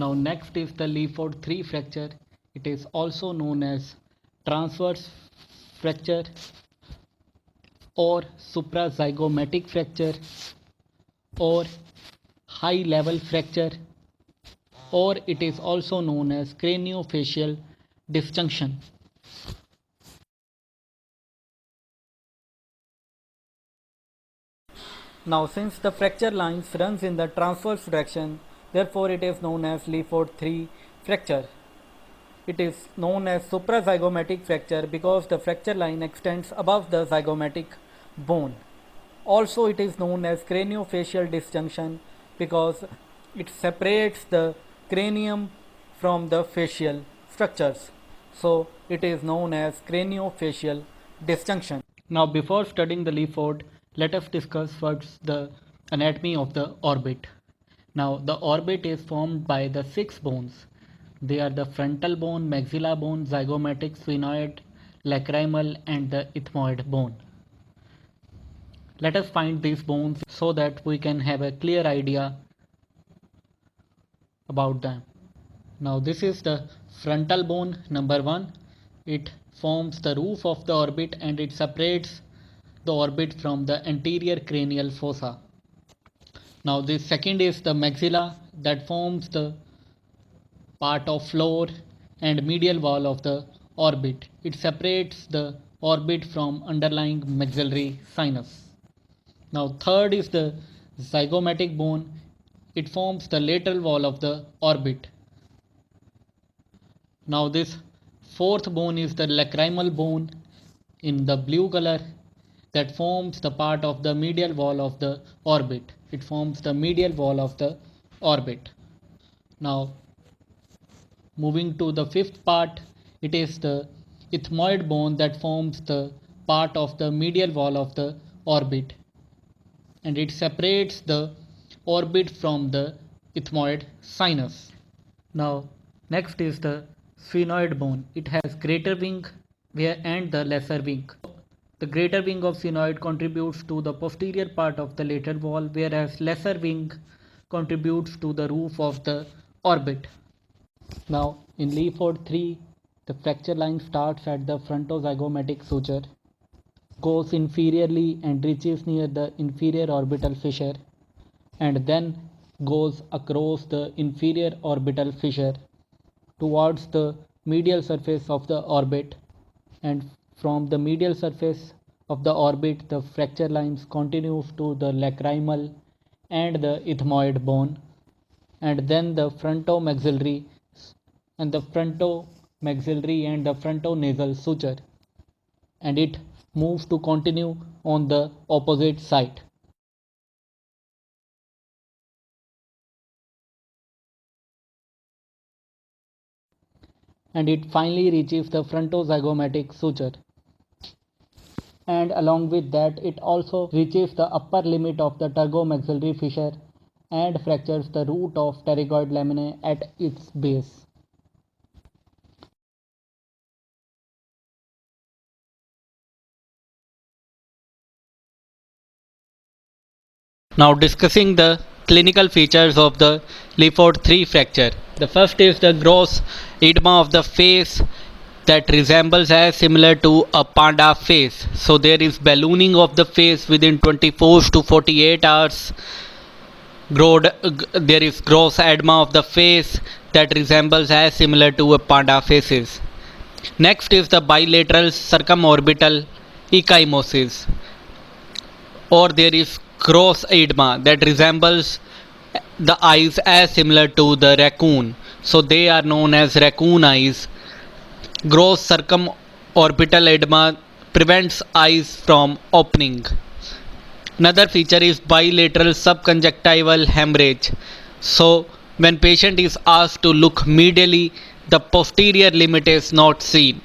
Now next is the Leeford 3 fracture. It is also known as transverse fracture or suprazygomatic fracture or high level fracture, or it is also known as craniofacial disjunction. Now since the fracture lines runs in the transverse direction, therefore it is known as Leeford 3 fracture. It is known as suprazygomatic fracture because the fracture line extends above the zygomatic bone. Also it is known as craniofacial disjunction because it separates the cranium from the facial structures. So it is known as craniofacial disjunction. Now before studying the Leeford, let us discuss first the anatomy of the orbit. Now the orbit is formed by the 6 bones. They are the frontal bone, maxilla bone, zygomatic, sphenoid, lacrimal and the ethmoid bone. Let us find these bones so that we can have a clear idea about them. Now this is the frontal bone number 1. It forms the roof of the orbit and it separates the orbit from the anterior cranial fossa. Now the second is the maxilla that forms the part of floor and medial wall of the orbit. It separates the orbit from underlying maxillary sinus. Now third is the zygomatic bone. It forms the lateral wall of the orbit. Now this fourth bone is the lacrimal bone in the blue color that forms the part of the medial wall of the orbit. It forms the medial wall of the orbit. Now moving to the fifth part, it is the ethmoid bone that forms the part of the medial wall of the orbit and it separates the orbit from the ethmoid sinus. Now next is the sphenoid bone. It has greater wing and the lesser wing. The greater wing of sphenoid contributes to the posterior part of the lateral wall, whereas lesser wing contributes to the roof of the orbit. Now in Leeford 3, the fracture line starts at the frontozygomatic suture, goes inferiorly and reaches near the inferior orbital fissure, and then goes across the inferior orbital fissure towards the medial surface of the orbit, and from the medial surface of the orbit the fracture lines continues to the lacrimal and the ethmoid bone, and then the frontomaxillary and the frontonasal suture, and it moves to continue on the opposite side. And it finally reaches the frontozygomatic suture, and along with that it also reaches the upper limit of the turgomaxillary fissure and fractures the root of pterygoid laminae at its base. Now discussing the clinical features of the Leeford 3 fracture. The first is the gross edema of the face that resembles as similar to a panda face. So there is ballooning of the face within 24 to 48 hours. There is gross edema of the face that resembles as similar to a panda faces. Next is the bilateral circumorbital ecchymosis, or there is gross edema that resembles the eyes as similar to the raccoon. So they are known as raccoon eyes. Gross circumorbital edema prevents eyes from opening. Another feature is bilateral subconjunctival hemorrhage. So when patient is asked to look medially, the posterior limit is not seen.